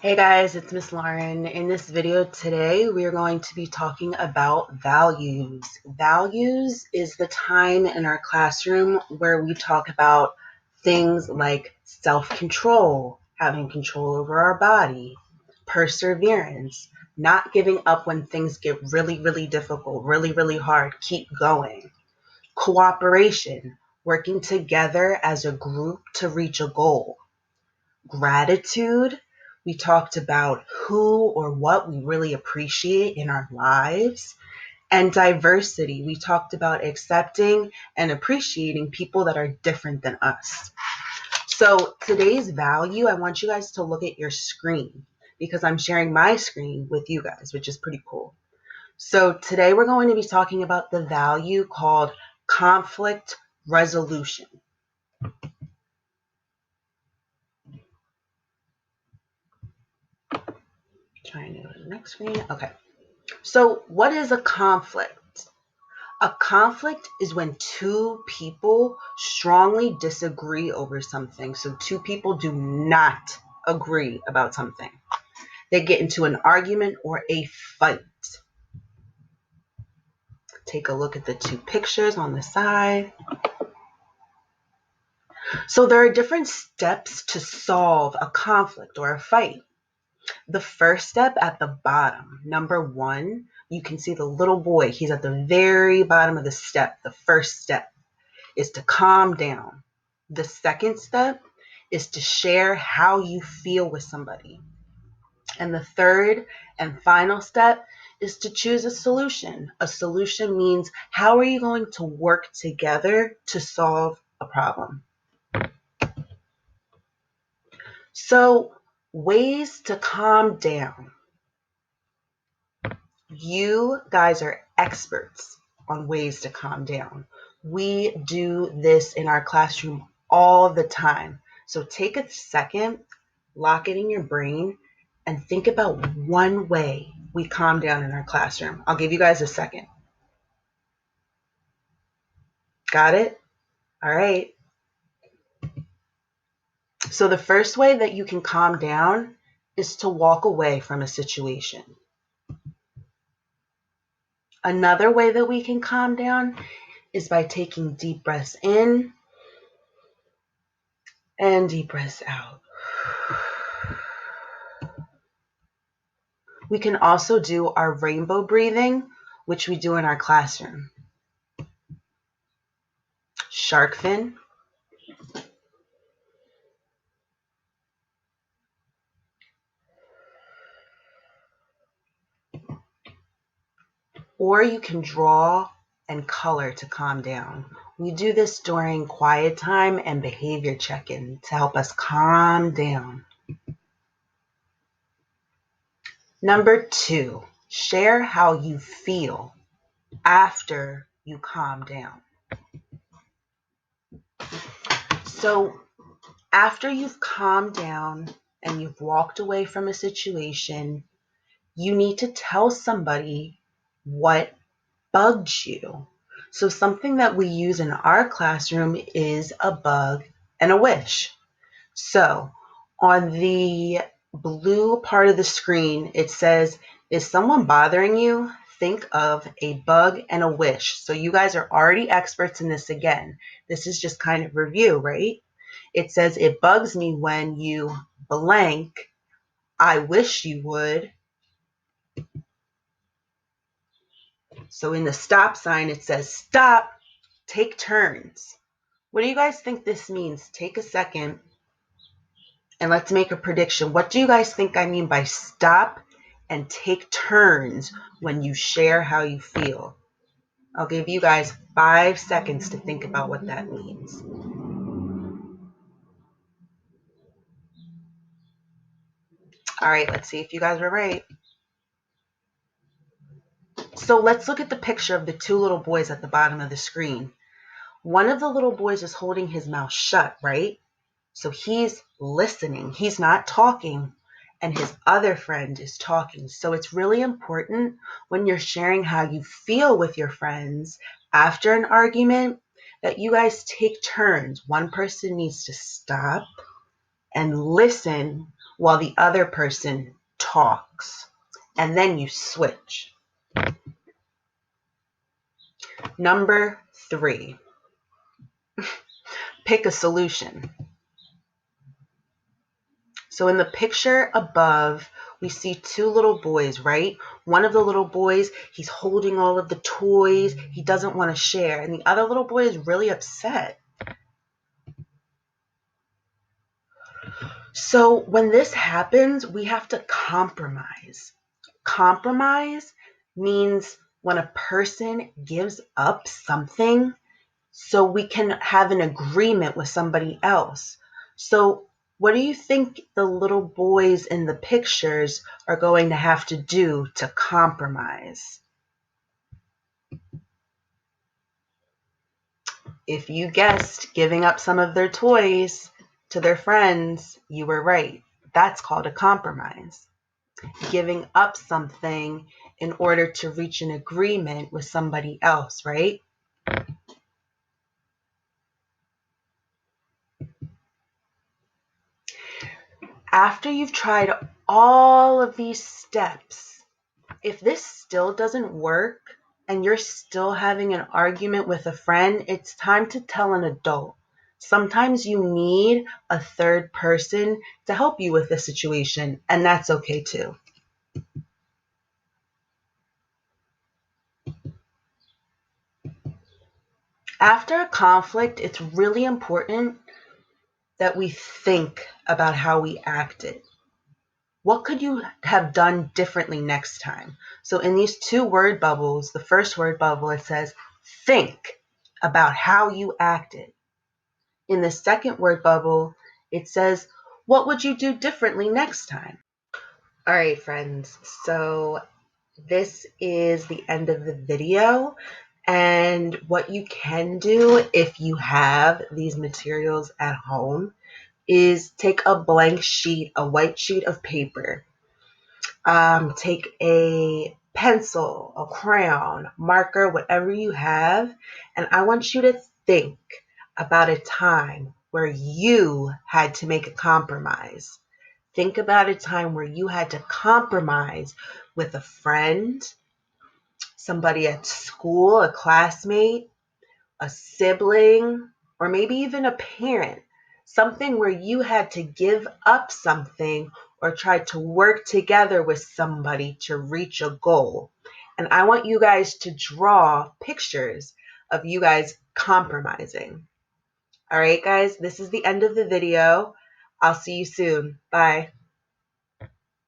Hey guys, it's Miss Lauren. In this video today, we are going to be talking about values. Values is the time in our classroom where we talk about things like self-control, having control over our body, perseverance, not giving up when things get really, really difficult, really, really hard, keep going, cooperation, working together as a group to reach a goal, gratitude. We talked about who or what we really appreciate in our lives. And diversity. We talked about accepting and appreciating people that are different than us. So today's value, I want you guys to look at your screen because I'm sharing my screen with you guys, which is pretty cool. So today we're going to be talking about the value called conflict resolution. Trying to go to the next screen. Okay. So what is a conflict? A conflict is when two people strongly disagree over something. So two people do not agree about something. They get into an argument or a fight. Take a look at the two pictures on the side. So there are different steps to solve a conflict or a fight. The first step at the bottom, number 1, you can see the little boy. He's at the very bottom of the step. The first step is to calm down. The second step is to share how you feel with somebody. And the third and final step is to choose a solution. A solution means how are you going to work together to solve a problem? So, ways to calm down. You guys are experts on ways to calm down. We do this in our classroom all the time. So take a second, lock it in your brain, and think about one way we calm down in our classroom. I'll give you guys a second. Got it? All right. So the first way that you can calm down is to walk away from a situation. Another way that we can calm down is by taking deep breaths in and deep breaths out. We can also do our rainbow breathing, which we do in our classroom. Shark fin. Or you can draw and color to calm down. We do this during quiet time and behavior check-in to help us calm down. Number 2, share how you feel after you calm down. So after you've calmed down and you've walked away from a situation, you need to tell somebody what bugged you. So something that we use in our classroom is a bug and a wish. So on the blue part of the screen, it says, is someone bothering you? Think of a bug and a wish. So you guys are already experts in this again. This is just kind of review, right? It says, it bugs me when you blank. I wish you would. So in the stop sign, it says, stop, take turns. What do you guys think this means? Take a second and let's make a prediction. What do you guys think I mean by stop and take turns when you share how you feel? I'll give you guys 5 seconds to think about what that means. All right, let's see if you guys were right. So let's look at the picture of the two little boys at the bottom of the screen. One of the little boys is holding his mouth shut, right? So he's listening. He's not talking. And his other friend is talking. So it's really important when you're sharing how you feel with your friends after an argument that you guys take turns. One person needs to stop and listen while the other person talks, and then you switch. Number 3, pick a solution. So in the picture above, we see 2 little boys, right? One of the little boys, he's holding all of the toys. He doesn't want to share. And the other little boy is really upset. So when this happens, we have to compromise. Compromise means when a person gives up something so we can have an agreement with somebody else. So what do you think the little boys in the pictures are going to have to do to compromise? If you guessed giving up some of their toys to their friends, you were right. That's called a compromise. Giving up something in order to reach an agreement with somebody else, right? After you've tried all of these steps, if this still doesn't work and you're still having an argument with a friend, it's time to tell an adult. Sometimes you need a third person to help you with the situation, and that's okay too. After a conflict, it's really important that we think about how we acted. What could you have done differently next time? So in these 2 word bubbles, the first word bubble, it says, think about how you acted. In the second word bubble, it says, what would you do differently next time? All right, friends. So this is the end of the video. And what you can do if you have these materials at home is take a blank sheet, a white sheet of paper. Take a pencil, a crayon, marker, whatever you have, and I want you to think about a time where you had to make a compromise. Think about a time where you had to compromise with a friend, somebody at school, a classmate, a sibling, or maybe even a parent. Something where you had to give up something or try to work together with somebody to reach a goal. And I want you guys to draw pictures of you guys compromising. All right, guys, this is the end of the video. I'll see you soon. Bye.